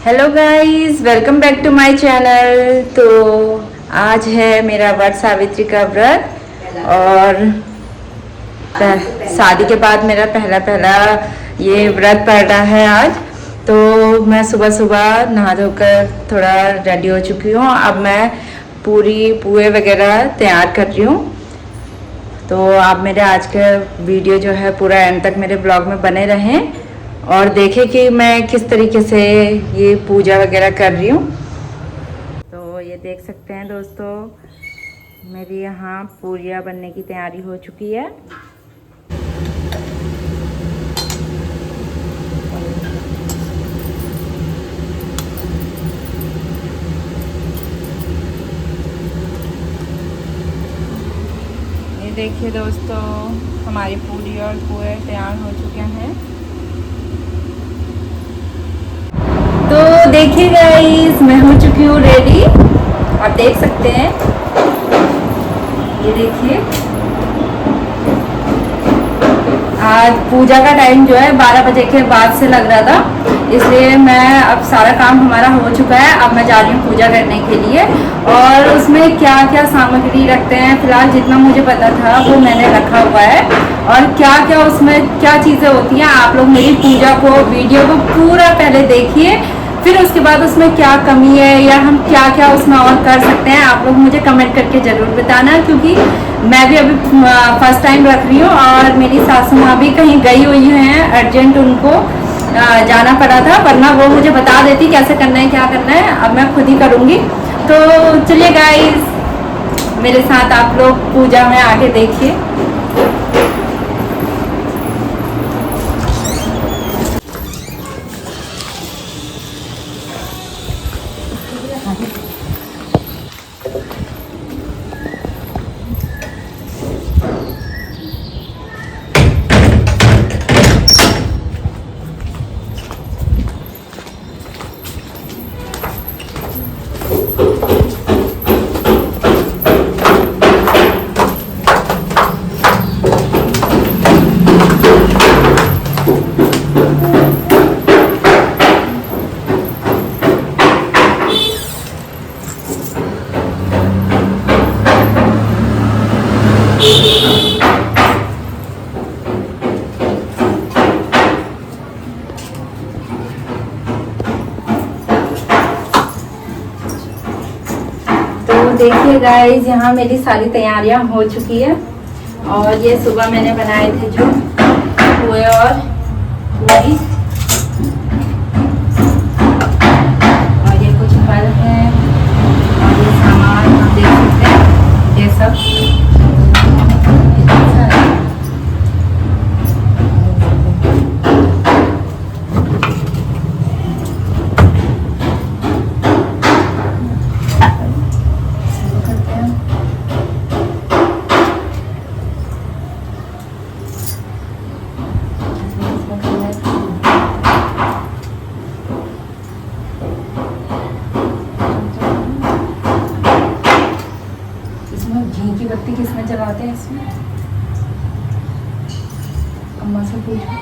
Hello guys, welcome back to my channel. तो आज है मेरा वट सावित्री का व्रत और शादी के बाद मेरा पहला ये व्रत पड़ रहा है आज। तो मैं सुबह सुबह नहा धोकर थोड़ा रेडी हो चुकी हूँ। अब मैं पूरी पुए वगैरह तैयार कर रही हूँ। तो आप मेरे आज का वीडियो जो है पूरा एंड तक मेरे ब्लॉग में बने रहें और देखें कि मैं किस तरीके से ये पूजा वगैरह कर रही हूँ। तो ये देख सकते हैं दोस्तों, मेरी यहाँ पूरियाँ बनने की तैयारी हो चुकी है। ये देखिए दोस्तों, हमारी पूरी और पुए तैयार हो चुके हैं। तो देखिए गाइस, मैं हो चुकी हूँ रेडी। आप देख सकते हैं, ये देखिए आज पूजा का टाइम जो है 12 बजे के बाद से लग रहा था, इसलिए मैं अब सारा काम हमारा हो चुका है। अब मैं जा रही हूँ पूजा करने के लिए। और उसमें क्या क्या सामग्री रखते हैं, फिलहाल जितना मुझे पता था वो मैंने रखा हुआ है। और क्या क्या उसमें क्या चीज़ें होती हैं, आप लोग मेरी पूजा को वीडियो को पूरा पहले देखिए, फिर उसके बाद उसमें क्या कमी है या हम क्या क्या उसमें और कर सकते हैं आप लोग मुझे कमेंट करके ज़रूर बताना। क्योंकि मैं भी अभी फर्स्ट टाइम रख रही हूँ और मेरी सासू माँ भी कहीं गई हुई हैं, अर्जेंट उनको जाना पड़ा था, वरना वो मुझे बता देती कैसे करना है क्या करना है। अब मैं खुद ही करूँगी। तो चलिए गाइस, मेरे साथ आप लोग पूजा में आके देखिए। देखिए गाइस, यहाँ मेरी सारी तैयारियां हो चुकी है। और ये सुबह मैंने बनाए थे जो पुए और पूरी, और ये कुछ फल हैं और ये सामान आप देख सकते हैं, ये सब। घी की बत्ती किसमें जलाते हैं इसमें, अम्मा से पूछो।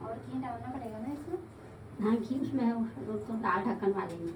और घी डालना पड़ेगा ना इसमें? हाँ, घी उसमें है, तो दाल ढक्कन वाले में।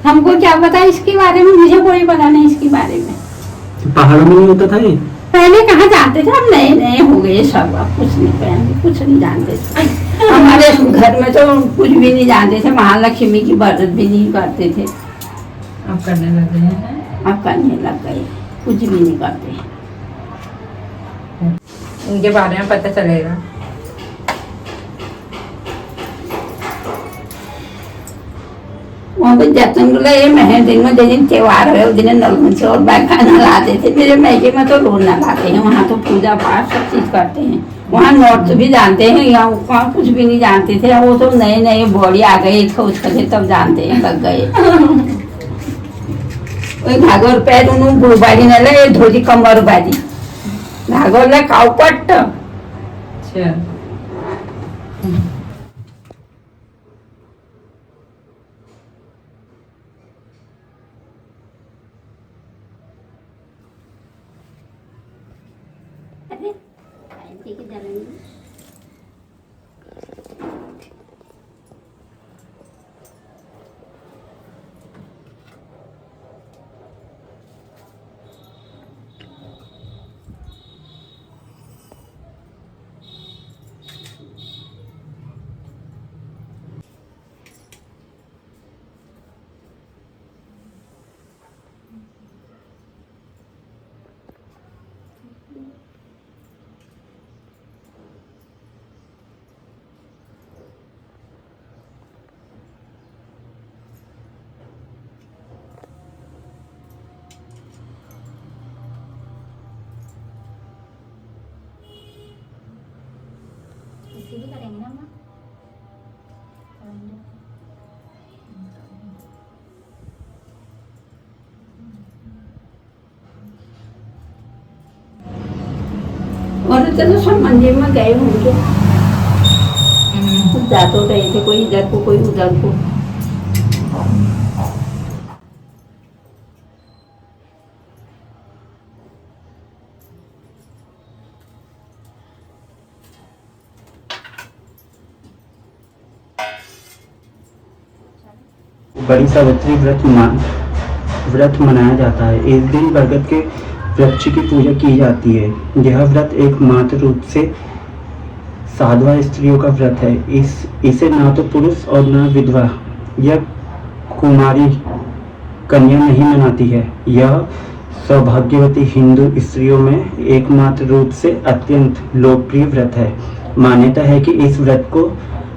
हमको क्या पता इसके बारे में, मुझे कोई पता नहीं इसके बारे में। पहाड़ों में नहीं होता था ये? पहले कहाँ जानते थे, अब नए नए हो गए सब, अब कुछ नहीं, पहले कुछ नहीं जानते थे। हमारे घर में तो कुछ भी नहीं जानते थे, महालक्ष्मी की व्रत भी नहीं करते थे। अब करने लग गए हैं, अब करने लग गए, कुछ भी नहीं करते। इनके बारे में पता चलेगा। वहाँ पे जतन को ये महीने दिन में जिस दिन त्योहार है उस दिन नल से और बैठा नहलाते थे। मेरे मैके में तो रोज नहलाते हैं, वहाँ तो पूजा पाठ सब चीज करते हैं। वहाँ नॉर्थ भी जानते हैं, यहाँ वहाँ कुछ भी नहीं जानते थे। वो तो नए नए बॉडी आ गए थे उसके तब जानते हैं, लग गए। घाघर पैर उन्होंने बुबारी न ले धोती कमर बाजी घाघर ले काउ पट्ट। अच्छा इसी भी करेंगे ना माँ। और तो सब मंदिर में गए होंगे, जा तो रहे थे, कोई इधर को कोई उधर को। बड़ी सावित्री व्रत मनाया जाता है। इस दिन बरगद के वृक्ष की पूजा की जाती है। यह व्रत एकमात्र रूप से साधवा स्त्रियों का व्रत है। इसे ना तो पुरुष और ना विधवा या कुमारी कन्या नहीं मनाती है। यह सौभाग्यवती हिंदू स्त्रियों में एकमात्र रूप से अत्यंत लोकप्रिय व्रत है। मान्यता है कि इस व्रत को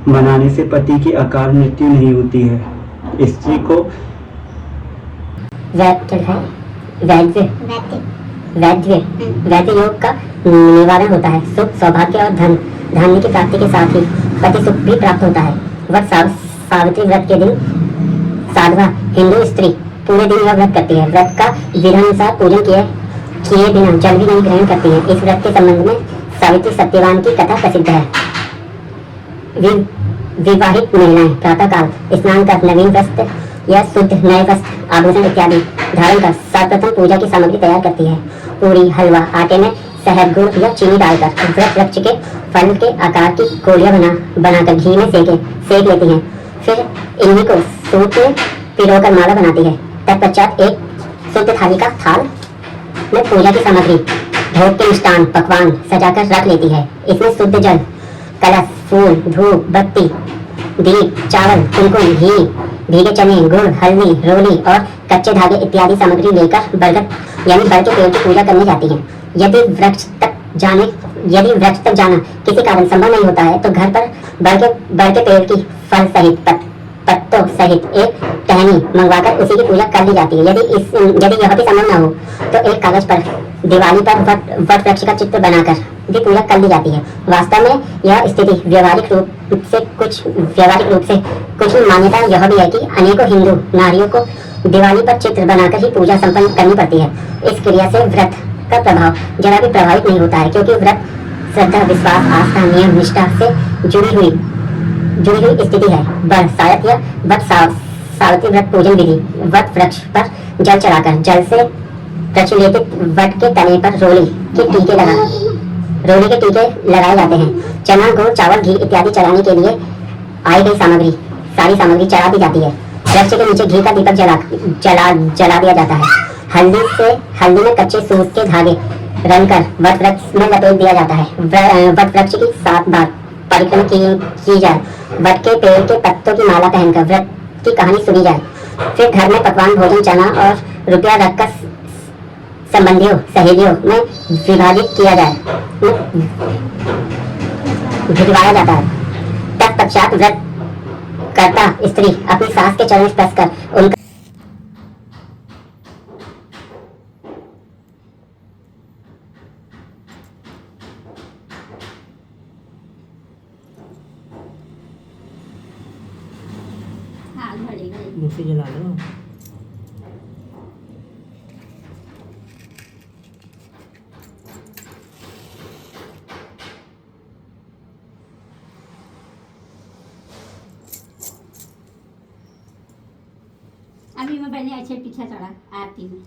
मनाने से पति की अकाल मृत्यु नहीं होती है। स्त्री को वैद्य योग का निवारण होता है। सुख, सौभाग्य और धन धान्य की प्राप्ति के साथ ही पति सुख भी प्राप्त होता है। वह सावित्री व्रत के दिन साधवा हिंदू स्त्री पूरे दिन यह व्रत करती है। व्रत का विधानुसार पूजन किए बिना जल भी नहीं ग्रहण करती है। इस व्रत के संबंध में सावित्री सत्यवान की कथा प्रसिद्ध है। विवाहित महिलाएं प्रातःकाल स्नान कर नवीन वस्त्र या शुद्ध नए वस्त्र, आभूषण इत्यादि धारण कर सर्वप्रथम पूजा की सामग्री तैयार करती है। पूरी, हलवा, आटे में शहद, गुड़ या चीनी डालकर व्रत वृक्ष के फल के आकार की गोलियां बनाकर घी में सेक लेती हैं। फिर इन्हीं को सूत में पिरोकर माला बनाती है। तत्पश्चात एक शुद्ध थाली का थाल में पूजा की सामग्री, भोग के मिष्टान, पकवान सजाकर रख लेती है। इसमें शुद्ध जल, कलश, फूल, धूप, बत्ती, दीप, चावल, कुमकुम, घी, भीगे चने, गुड़, हल्दी, रोली और कच्चे धागे इत्यादि सामग्री लेकर बरगद यानी बर के पेड़ की पूजा करने जाती है। यदि वृक्ष तक जाना किसी कारण संभव नहीं होता है तो घर पर बर के पेड़ की फल सहित पत्तों सहित एक टहनी मंगवाकर उसी की पूजा कर ली जाती है। यदि यह भी संभव न हो तो एक कागज पर दिवाली पर वट वृक्ष का चित्र बनाकर भी पूजा कर ली जाती है। वास्तव में यह स्थिति व्यावहारिक रूप से कुछ मान्यता यह भी है कि अनेकों हिंदू नारियों को दिवाली पर चित्र बनाकर ही पूजा संपन्न करनी पड़ती है। इस क्रिया से व्रत का प्रभाव जरा भी प्रभावित नहीं होता है, क्योंकि व्रत श्रद्धा, विश्वास, आस्था, नियम, निष्ठा से जुड़ी हुई स्थिति है। बरसात या वट सावित्री व्रत पूजन विधि, वट वृक्ष पर जल चढ़ाकर जल से प्रचलित वट के तने पर रोली के टीके लगाए जाते हैं। चना, गुड़, चावल, घी इत्यादि चढ़ाने के लिए आई गई सारी सामग्री चढ़ा दी जाती है। वृक्ष के नीचे घी का दीपक जला दिया जाता है। हल्दी में कच्चे सूत के धागे रंगकर वट वृक्ष में लपेट दिया जाता है। वट वृक्ष की 7 बार परिक्रमा की जाए। वट के पेड़ के पत्तों की माला पहनकर व्रत की कहानी सुनी जाए। फिर घर में पकवान, भोजन, चना और रुपया रखकर संबंधियों, सहेलियों में विभाजित भिजवाया जाता है। तत्पश्चात व्रत कर्ता स्त्री अपनी सास के चरण स्पर्श कर उनका दूसरी जला लो। अभी मैं पहले अच्छे पीछे चढ़ा आरती में।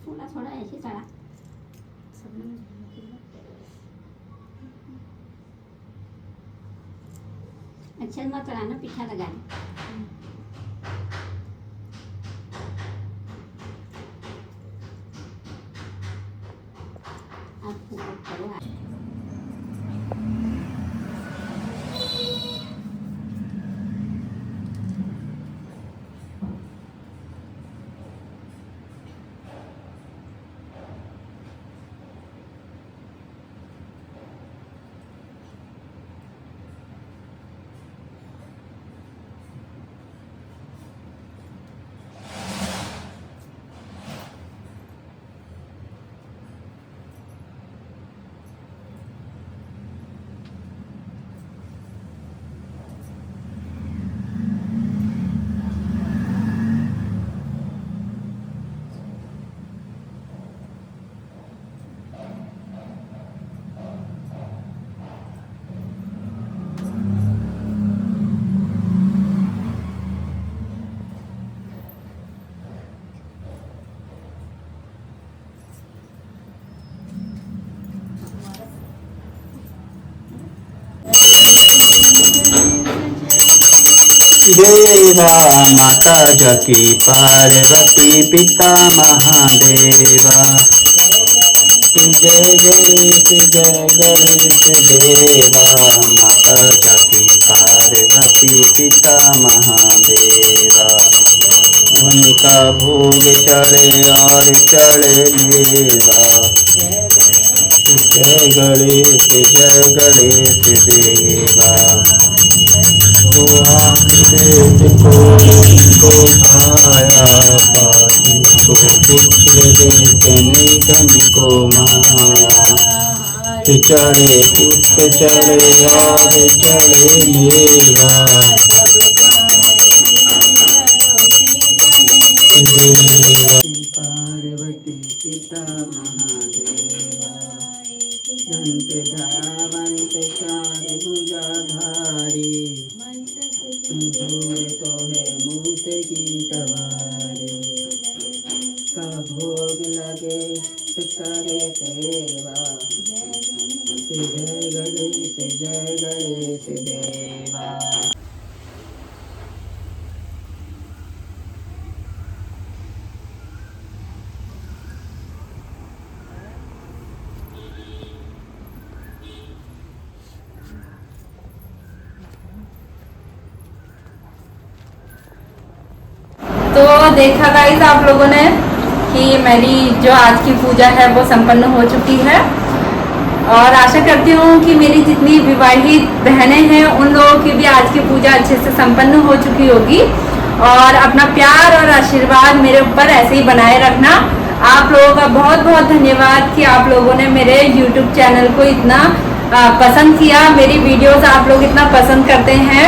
थोड़ा थोड़ा ऐसे चढ़ा। अच्छे मत चढ़ाना, पीछा लगा आप करो। देवा माता जकी पार्वती पिता महादेवा। जय गणेश देवा माता जकी पार्वती पिता महादेवा। उनका भोग चढ़े और चढ़े मेवा। जय गणेश देवा। को पाया पासी को पुत्र देते निधन को माया। चढ़े पुष्प चढ़े और चढ़े मेवा। पार्वती पिता महादेवा। दंत धावंत चार भुजाधारी। धूल तो है मूस की सवारी। का भोग लगे करे सेवा। जय गणेश देवा। तो देखा गाइस आप लोगों ने कि मेरी जो आज की पूजा है वो संपन्न हो चुकी है, और आशा करती हूँ कि मेरी जितनी विवाहित बहनें हैं उन लोगों की भी आज की पूजा अच्छे से संपन्न हो चुकी होगी। और अपना प्यार और आशीर्वाद मेरे ऊपर ऐसे ही बनाए रखना। आप लोगों का बहुत बहुत धन्यवाद कि आप लोगों ने मेरे YouTube चैनल को इतना पसंद किया। मेरी वीडियोस आप लोग इतना पसंद करते हैं,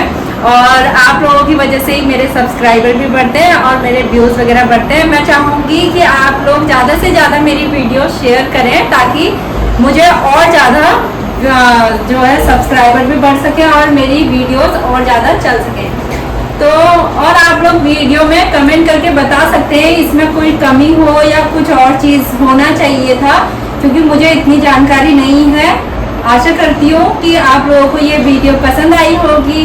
और आप लोगों की वजह से ही मेरे सब्सक्राइबर भी बढ़ते हैं और मेरे व्यूज़ वगैरह बढ़ते हैं। मैं चाहूँगी कि आप लोग ज़्यादा से ज़्यादा मेरी वीडियो शेयर करें, ताकि मुझे और ज़्यादा जो है सब्सक्राइबर भी बढ़ सके और मेरी वीडियोस और ज़्यादा चल सके। तो और आप लोग वीडियो में कमेंट करके बता सकते हैं इसमें कोई कमी हो या कुछ और चीज़ होना चाहिए था, क्योंकि मुझे इतनी जानकारी नहीं है। आशा करती हूँ कि आप लोगों को ये वीडियो पसंद आई होगी।